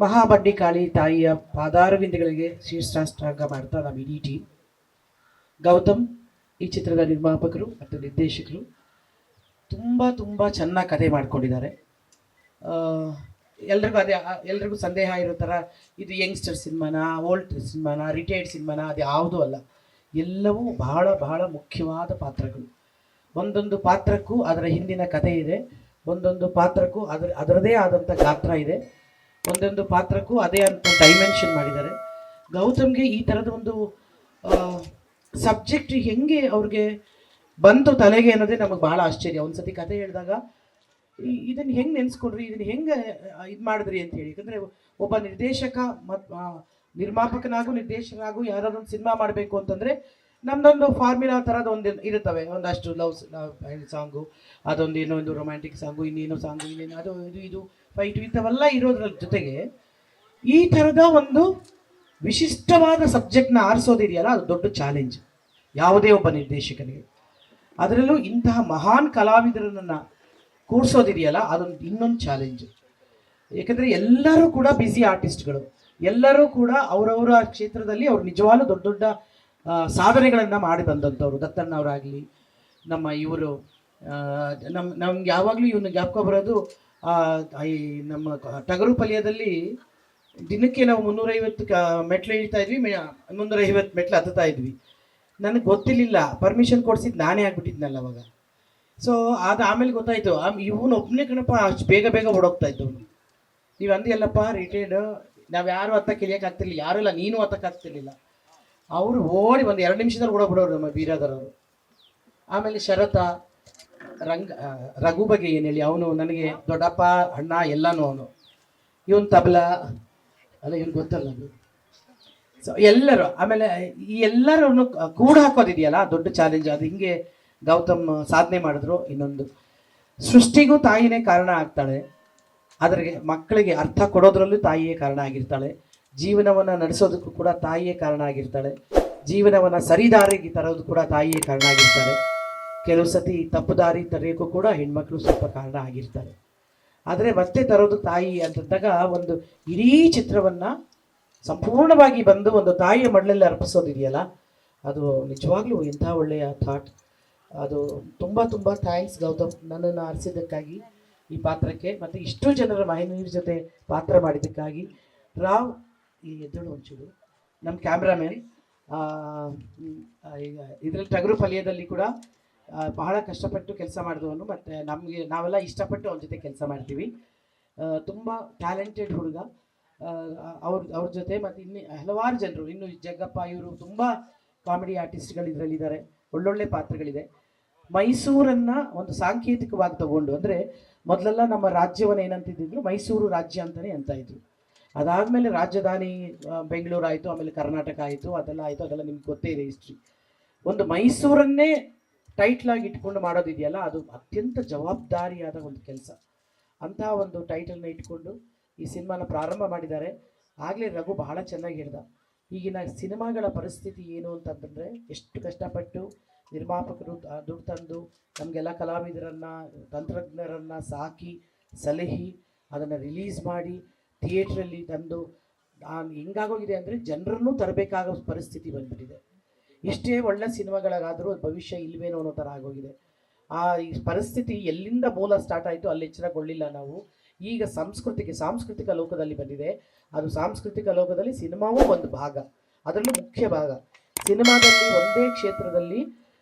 ಮಹಾಬಡ್ಡಿಕಾಳಿ ತಾಯಿಯ ಪಾದಾರವಿಂದಗಳಿಗೆ ಶೀರ್ಷಾಷ್ಟಾಂಗ ಮಾಡ್ತಾ ನಾವು ಇಡೀ ಟೀಮ್. ಗೌತಮ್ ಈ ಚಿತ್ರದ ನಿರ್ಮಾಪಕರು ಮತ್ತು ನಿರ್ದೇಶಕರು ತುಂಬ ತುಂಬ ಚೆನ್ನಾಗಿ ಕಥೆ ಮಾಡ್ಕೊಂಡಿದ್ದಾರೆ. ಎಲ್ರಿಗೂ ಸಂದೇಹ ಇರೋ ಥರ ಇದು ಯಂಗ್ಸ್ಟರ್ ಸಿನಿಮಾನ, ಓಲ್ಡ್ ಸಿನಿಮಾನ, ರಿಟೈರ್ಡ್ ಸಿನಿಮಾನ, ಅದು ಯಾವುದೂ ಅಲ್ಲ. ಎಲ್ಲವೂ ಬಹಳ ಬಹಳ ಮುಖ್ಯವಾದ ಪಾತ್ರಗಳು. ಒಂದೊಂದು ಪಾತ್ರಕ್ಕೂ ಅದರ ಹಿಂದಿನ ಕಥೆ ಇದೆ, ಒಂದೊಂದು ಪಾತ್ರಕ್ಕೂ ಅದರದೇ ಆದಂಥ ಗಾತ್ರ ಇದೆ, ಒಂದೊಂದು ಪಾತ್ರಕ್ಕೂ ಅದೇ ಅಂತ ಡೈಮೆನ್ಷನ್ ಮಾಡಿದ್ದಾರೆ. ಗೌತಮ್ಗೆ ಈ ಥರದ ಒಂದು ಸಬ್ಜೆಕ್ಟ್ ಹೆಂಗೆ ಅವ್ರಿಗೆ ಬಂತು ತಲೆಗೆ ಅನ್ನೋದೇ ನಮಗೆ ಭಾಳ ಆಶ್ಚರ್ಯ. ಒಂದು ಸತಿ ಕತೆ ಹೇಳಿದಾಗ ಇದನ್ನು ಹೆಂಗೆ ನೆನೆಸ್ಕೊಂಡ್ರಿ, ಇದನ್ನು ಹೆಂಗೆ ಇದು ಮಾಡಿದ್ರಿ ಅಂತ ಹೇಳಿ. ಯಾಕಂದರೆ ಒಬ್ಬ ನಿರ್ದೇಶಕ ಮತ್ತು ನಿರ್ಮಾಪಕನಾಗೂ ನಿರ್ದೇಶಕನಾಗೂ ಯಾರಾದ್ರೂ ಒಂದು ಸಿನಿಮಾ ಮಾಡಬೇಕು ಅಂತಂದರೆ ನಮ್ಮದೊಂದು ಫಾರ್ಮುಲಾ ಥರದ ಒಂದು ಇರುತ್ತವೆ. ಒಂದಷ್ಟು ಲವ್ ಸಾಂಗು, ಅದೊಂದು ಇನ್ನೊಂದು ರೊಮ್ಯಾಂಟಿಕ್ ಸಾಂಗು, ಇನ್ನೇನೋ ಸಾಂಗು, ಇನ್ನೇನು ಅದು ಇದು ಫೈಟು ಇಂಥವೆಲ್ಲ ಇರೋದ್ರ ಜೊತೆಗೆ ಈ ಥರದ ಒಂದು ವಿಶಿಷ್ಟವಾದ ಸಬ್ಜೆಕ್ಟ್ನ ಆರಿಸೋದಿದೆಯಲ್ಲ, ಅದು ದೊಡ್ಡ ಚಾಲೆಂಜ್ ಯಾವುದೇ ಒಬ್ಬ ನಿರ್ದೇಶಕನಿಗೆ. ಅದರಲ್ಲೂ ಇಂತಹ ಮಹಾನ್ ಕಲಾವಿದರನ್ನು ಕೂರಿಸೋದಿದೆಯಲ್ಲ, ಅದೊಂದು ಇನ್ನೊಂದು ಚಾಲೆಂಜ್. ಯಾಕಂದರೆ ಎಲ್ಲರೂ ಕೂಡ ಬ್ಯುಸಿ ಆರ್ಟಿಸ್ಟ್ಗಳು, ಎಲ್ಲರೂ ಕೂಡ ಅವರವರ ಕ್ಷೇತ್ರದಲ್ಲಿ ಅವ್ರು ನಿಜವಾಗ್ಲೂ ದೊಡ್ಡ ದೊಡ್ಡ ಸಾಧನೆಗಳನ್ನು ಮಾಡಿ ಬಂದಂಥವ್ರು. ದತ್ತಣ್ಣವರಾಗಲಿ, ನಮ್ಮ ಇವರು ನಮ್ಗೆ ಯಾವಾಗಲೂ ಇವನು ಜ್ಞಾಪಕ ಬರೋದು, ಈ ನಮ್ಮ ಟಗರು ಪಲ್ಯದಲ್ಲಿ ದಿನಕ್ಕೆ ನಾವು 350 ಮೆಟ್ಲು ಇಳ್ತಾ ಇದ್ವಿ, 350 ಮೆಟ್ಲು ಹತ್ತುತ್ತಾ ಇದ್ವಿ. ನನಗೆ ಗೊತ್ತಿರಲಿಲ್ಲ, ಪರ್ಮಿಷನ್ ಕೊಡ್ಸಿದ್ದು ನಾನೇ ಆಗ್ಬಿಟ್ಟಿದ್ನಲ್ಲ ಅವಾಗ. ಸೊ ಅದು ಆಮೇಲೆ ಗೊತ್ತಾಯಿತು, ಇವನು ಒಬ್ಬನೇ ಕಣಪ್ಪ ಅಷ್ಟು ಬೇಗ ಬೇಗ ಓಡೋಗ್ತಾ ಇದ್ದವನು. ನೀವು ಅಂದಿಯಲ್ಲಪ್ಪ ರಿಟೈರ್ಡ್, ನಾವು ಯಾರು ಹತ್ತಕ್ಕೆ ಇಳಿಯೋಕ್ಕಾಗ್ತಿರ್ಲಿಲ್ಲ, ಯಾರೆಲ್ಲ ನೀನು ಹತ್ತಕ್ಕಾಗ್ತಿರ್ಲಿಲ್ಲ. ಅವರು ಓಡಿ ಒಂದು 2 ನಿಮಿಷದಲ್ಲಿ ಓಡೋಗ್ಬಿಡೋರು ನಮ್ಮ ಬೀರಾದರವರು. ಆಮೇಲೆ ಶರತ ರಘು ಬಗ್ಗೆ ಏನು ಹೇಳಿ, ಅವನು ನನಗೆ ದೊಡ್ಡಪ್ಪ ಅಣ್ಣ ಎಲ್ಲನೂ. ಅವನು ಇವನು ತಬಲ ಅಲ್ಲ, ಇವನು ಗೊತ್ತಲ್ಲ ಅದು. ಸೊ ಎಲ್ಲರೂ, ಆಮೇಲೆ ಈ ಎಲ್ಲರನ್ನು ಕೂಡ ಹಾಕೋದಿದೆಯಲ್ಲ ದೊಡ್ಡ ಚಾಲೆಂಜ್. ಅದು ಹಿಂಗೆ ಗೌತಮ್ ಸಾಧನೆ ಮಾಡಿದ್ರು. ಇನ್ನೊಂದು, ಸೃಷ್ಟಿಗೂ ತಾಯಿನೇ ಕಾರಣ ಆಗ್ತಾಳೆ, ಅದ್ರಿಗೆ ಮಕ್ಕಳಿಗೆ ಅರ್ಥ ಕೊಡೋದ್ರಲ್ಲೂ ತಾಯಿಯೇ ಕಾರಣ ಆಗಿರ್ತಾಳೆ, ಜೀವನವನ್ನು ನಡೆಸೋದಕ್ಕೂ ಕೂಡ ತಾಯಿಯೇ ಕಾರಣ ಆಗಿರ್ತಾಳೆ, ಜೀವನವನ್ನು ಸರಿದಾರಿಗೆ ತರೋದು ಕೂಡ ತಾಯಿಯೇ ಕಾರಣ ಆಗಿರ್ತಾರೆ. ಕೆಲವು ಸತಿ ತಪ್ಪು ದಾರಿ ತರೆಯೋಕ್ಕೂ ಕೂಡ ಹೆಣ್ಮಕ್ಳು ಸ್ವಲ್ಪ ಕಾರಣ ಆಗಿರ್ತಾರೆ. ಆದರೆ ಮತ್ತೆ ತರೋದು ತಾಯಿ ಅಂತಂದಾಗ ಒಂದು ಇಡೀ ಚಿತ್ರವನ್ನು ಸಂಪೂರ್ಣವಾಗಿ ಬಂದು ಒಂದು ತಾಯಿಯ ಮಡಲಲ್ಲಿ ಅರ್ಪಿಸೋದಿದೆಯಲ್ಲ, ಅದು ನಿಜವಾಗ್ಲೂ ಎಂಥ ಒಳ್ಳೆಯ ಥಾಟ್. ಅದು ತುಂಬ ತುಂಬ ಥ್ಯಾಂಕ್ಸ್ ಗೌತಮ್, ನನ್ನನ್ನು ಆರಿಸಿದ್ದಕ್ಕಾಗಿ ಈ ಪಾತ್ರಕ್ಕೆ, ಮತ್ತು ಇಷ್ಟು ಜನರ ಮಹಿಳೆಯರ ಜೊತೆ ಪಾತ್ರ ಮಾಡಿದ್ದಕ್ಕಾಗಿ. ರಾವ್ ಈ ಎದ್ದಳು ಒಂಚೂರು ನಮ್ಮ ಕ್ಯಾಮ್ರಾಮನ್, ಈಗ ಇದರಲ್ಲಿ ಟಗರು ಪಲ್ಯದಲ್ಲಿ ಕೂಡ ಬಹಳ ಕಷ್ಟಪಟ್ಟು ಕೆಲಸ ಮಾಡಿದವನು, ಮತ್ತು ನಾವೆಲ್ಲ ಇಷ್ಟಪಟ್ಟು ಅವನ ಜೊತೆ ಕೆಲಸ ಮಾಡ್ತೀವಿ. ತುಂಬ ಟ್ಯಾಲೆಂಟೆಡ್ ಹುಡುಗ. ಅವ್ರ ಜೊತೆ ಮತ್ತು ಇನ್ನು ಹಲವಾರು ಜನರು, ಇನ್ನು ಜಗ್ಗಪ್ಪ, ಇವರು ತುಂಬ ಕಾಮಿಡಿ ಆರ್ಟಿಸ್ಟ್ಗಳು ಇದರಲ್ಲಿದ್ದಾರೆ, ಒಳ್ಳೊಳ್ಳೆ ಪಾತ್ರಗಳಿದೆ. ಮೈಸೂರನ್ನು ಒಂದು ಸಾಂಕೇತಿಕವಾಗಿ ತಗೊಂಡು, ಅಂದರೆ ಮೊದಲೆಲ್ಲ ನಮ್ಮ ರಾಜ್ಯವನ್ನು ಏನಂತಿದ್ರು, ಮೈಸೂರು ರಾಜ್ಯ ಅಂತಲೇ ಅಂತ ಇದ್ರು. ಅದಾದಮೇಲೆ ರಾಜಧಾನಿ ಬೆಂಗಳೂರು ಆಯಿತು, ಆಮೇಲೆ ಕರ್ನಾಟಕ ಆಯಿತು, ಅದೆಲ್ಲ ಆಯಿತು, ಅದೆಲ್ಲ ನಿಮ್ಗೆ ಗೊತ್ತೇ ಇದೆ ಹಿಸ್ಟ್ರಿ. ಒಂದು ಮೈಸೂರನ್ನೇ ಟೈಟ್ಲಾಗಿ ಇಟ್ಕೊಂಡು ಮಾಡೋದಿದೆಯಲ್ಲ, ಅದು ಅತ್ಯಂತ ಜವಾಬ್ದಾರಿಯಾದ ಒಂದು ಕೆಲಸ. ಅಂತಹ ಒಂದು ಟೈಟಲ್ನ ಇಟ್ಕೊಂಡು ಈ ಸಿನಿಮಾನ ಪ್ರಾರಂಭ ಮಾಡಿದ್ದಾರೆ. ಆಗಲೇ ರಘು ಬಹಳ ಚೆನ್ನಾಗಿ ಹೇಳ್ದ, ಈಗಿನ ಸಿನಿಮಾಗಳ ಪರಿಸ್ಥಿತಿ ಏನು ಅಂತಂದರೆ, ಎಷ್ಟು ಕಷ್ಟಪಟ್ಟು ನಿರ್ಮಾಪಕರು ದುಡ್ಡು ತಂದು ನಮಗೆಲ್ಲ ಕಲಾವಿದರನ್ನು, ತಂತ್ರಜ್ಞರನ್ನು ಸಾಕಿ ಸಲಹಿ ಅದನ್ನು ರಿಲೀಸ್ ಮಾಡಿ ಥಿಯೇಟ್ರಲ್ಲಿ ತಂದು, ಹೆಂಗಾಗೋಗಿದೆ ಅಂದರೆ ಜನರನ್ನು ತರಬೇಕಾಗೋ ಪರಿಸ್ಥಿತಿ ಬಂದ್ಬಿಟ್ಟಿದೆ. ಎಷ್ಟೇ ಒಳ್ಳೆ ಸಿನಿಮಾಗಳಾದರೂ ಭವಿಷ್ಯ ಇಲ್ವೇನೋ ಅನ್ನೋ ಥರ ಆಗೋಗಿದೆ. ಈ ಪರಿಸ್ಥಿತಿ ಎಲ್ಲಿಂದ ಮೂಲ ಸ್ಟಾರ್ಟ್ ಆಯಿತು ಅಲ್ಲಿ ಎಚ್ಚರಗೊಳ್ಳಿಲ್ಲ ನಾವು. ಈಗ ಸಾಂಸ್ಕೃತಿಕ ಲೋಕದಲ್ಲಿ ಬಂದಿದೆ. ಅದು ಸಾಂಸ್ಕೃತಿಕ ಲೋಕದಲ್ಲಿ ಸಿನಿಮಾವೂ ಒಂದು ಭಾಗ, ಅದರಲ್ಲೂ ಮುಖ್ಯ ಭಾಗ. ಸಿನಿಮಾದಲ್ಲಿ ಒಂದೇ ಕ್ಷೇತ್ರದಲ್ಲಿ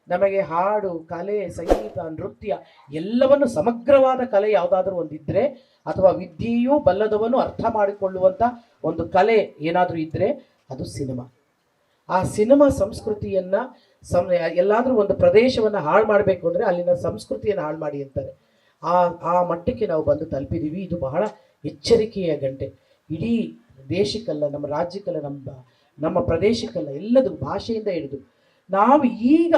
ನಮಗೆ ಹಾಡು, ಕಲೆ, ಸಂಗೀತ, ನೃತ್ಯ ಎಲ್ಲವನ್ನು ಸಮಗ್ರವಾದ ಕಲೆ ಯಾವುದಾದ್ರೂ ಒಂದಿದ್ದರೆ, ಅಥವಾ ವಿದ್ಯೆಯೂ ಬಲ್ಲದವನು ಅರ್ಥ ಮಾಡಿಕೊಳ್ಳುವಂಥ ಒಂದು ಕಲೆ ಏನಾದರೂ ಇದ್ದರೆ ಅದು ಸಿನಿಮಾ. ಆ ಸಿನಿಮಾ ಸಂಸ್ಕೃತಿಯನ್ನು ಎಲ್ಲಾದರೂ ಒಂದು ಪ್ರದೇಶವನ್ನು ಹಾಳು ಮಾಡಬೇಕು ಅಂದರೆ ಅಲ್ಲಿನ ಸಂಸ್ಕೃತಿಯನ್ನು ಹಾಳು ಮಾಡಿ ಅಂತಾರೆ. ಆ ಮಟ್ಟಕ್ಕೆ ನಾವು ಬಂದು ತಲುಪಿದ್ದೀವಿ. ಇದು ಬಹಳ ಎಚ್ಚರಿಕೆಯ ಗಂಟೆ. ಇಡೀ ದೇಶಕ್ಕಲ್ಲ, ನಮ್ಮ ರಾಜ್ಯಕ್ಕಲ್ಲ, ನಮ್ಮ ಪ್ರದೇಶಕ್ಕಲ್ಲ, ಎಲ್ಲದು ಭಾಷೆಯಿಂದ ಹಿಡಿದು ನಾವು ಈಗ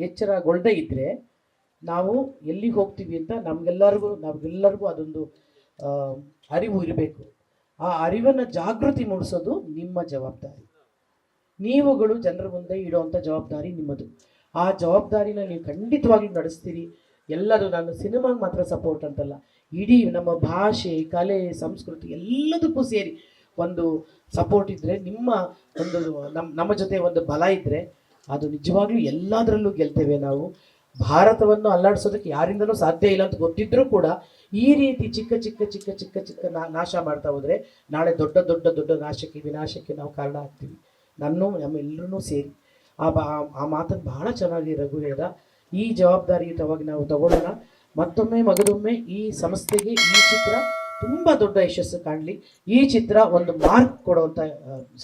ಎಚ್ಚರಗೊಳ್ಳದೇ ಇದ್ದರೆ ನಾವು ಎಲ್ಲಿಗೆ ಹೋಗ್ತೀವಿ ಅಂತ ನಮಗೆಲ್ಲರಿಗೂ ಅದೊಂದು ಅರಿವು ಇರಬೇಕು. ಆ ಅರಿವನ್ನು ಜಾಗೃತಿ ಮೂಡಿಸೋದು ನಿಮ್ಮ ಜವಾಬ್ದಾರಿ. ನೀವುಗಳು ಜನರ ಮುಂದೆ ಇಡುವಂಥ ಜವಾಬ್ದಾರಿ ನಿಮ್ಮದು. ಆ ಜವಾಬ್ದಾರಿನ ನೀವು ಖಂಡಿತವಾಗ್ಲೂ ನಡೆಸ್ತೀರಿ. ಎಲ್ಲರೂ, ನಾನು ಸಿನಿಮಾಗೆ ಮಾತ್ರ ಸಪೋರ್ಟ್ ಅಂತಲ್ಲ, ಇಡೀ ನಮ್ಮ ಭಾಷೆ, ಕಲೆ, ಸಂಸ್ಕೃತಿ ಎಲ್ಲದಕ್ಕೂ ಸೇರಿ ಒಂದು ಸಪೋರ್ಟ್ ಇದ್ದರೆ, ನಿಮ್ಮ ಒಂದು ನಮ್ಮ ಜೊತೆ ಒಂದು ಬಲ ಇದ್ದರೆ, ಅದು ನಿಜವಾಗ್ಲೂ ಎಲ್ಲದರಲ್ಲೂ ಗೆಲ್ತೇವೆ ನಾವು. ಭಾರತವನ್ನು ಅಲ್ಲಾಡಿಸೋದಕ್ಕೆ ಯಾರಿಂದಲೂ ಸಾಧ್ಯ ಇಲ್ಲ ಅಂತ ಗೊತ್ತಿದ್ರೂ ಕೂಡ ಈ ರೀತಿ ಚಿಕ್ಕ ಚಿಕ್ಕ ಚಿಕ್ಕ ಚಿಕ್ಕ ಚಿಕ್ಕ ನಾಶ ಮಾಡ್ತಾ ಹೋದರೆ ನಾಳೆ ದೊಡ್ಡ ದೊಡ್ಡ ದೊಡ್ಡ ನಾಶಕ್ಕೆ, ವಿನಾಶಕ್ಕೆ ನಾವು ಕಾರಣ ಆಗ್ತೀವಿ. ನಮ್ಮೆಲ್ಲರೂ ಸೇರಿ ಆ ಮಾತನ್ನು ಬಹಳ ಚೆನ್ನಾಗಿ ರಘು ಹೇಳ್ದ. ಈ ಜವಾಬ್ದಾರಿಯುತವಾಗಿ ನಾವು ತಗೊಳ್ಳೋಣ. ಮಗದೊಮ್ಮೆ ಈ ಸಂಸ್ಥೆಗೆ ಈ ಚಿತ್ರ ತುಂಬ ದೊಡ್ಡ ಯಶಸ್ಸು ಕಾಣಲಿ. ಈ ಚಿತ್ರ ಒಂದು ಮಾರ್ಕ್ ಕೊಡುವಂಥ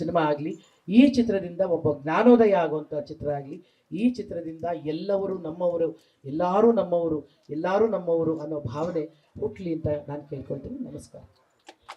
ಸಿನಿಮಾ ಆಗಲಿ. ಈ ಚಿತ್ರದಿಂದ ಒಬ್ಬ ಜ್ಞಾನೋದಯ ಆಗುವಂಥ ಚಿತ್ರ ಆಗಲಿ. ಈ ಚಿತ್ರದಿಂದ ಎಲ್ಲರೂ ನಮ್ಮವರು, ಎಲ್ಲರೂ ನಮ್ಮವರು ಅನ್ನೋ ಭಾವನೆ ಹುಟ್ಟಲಿ ಅಂತ ನಾನು ಕೇಳ್ಕೊಳ್ತೀನಿ. ನಮಸ್ಕಾರ.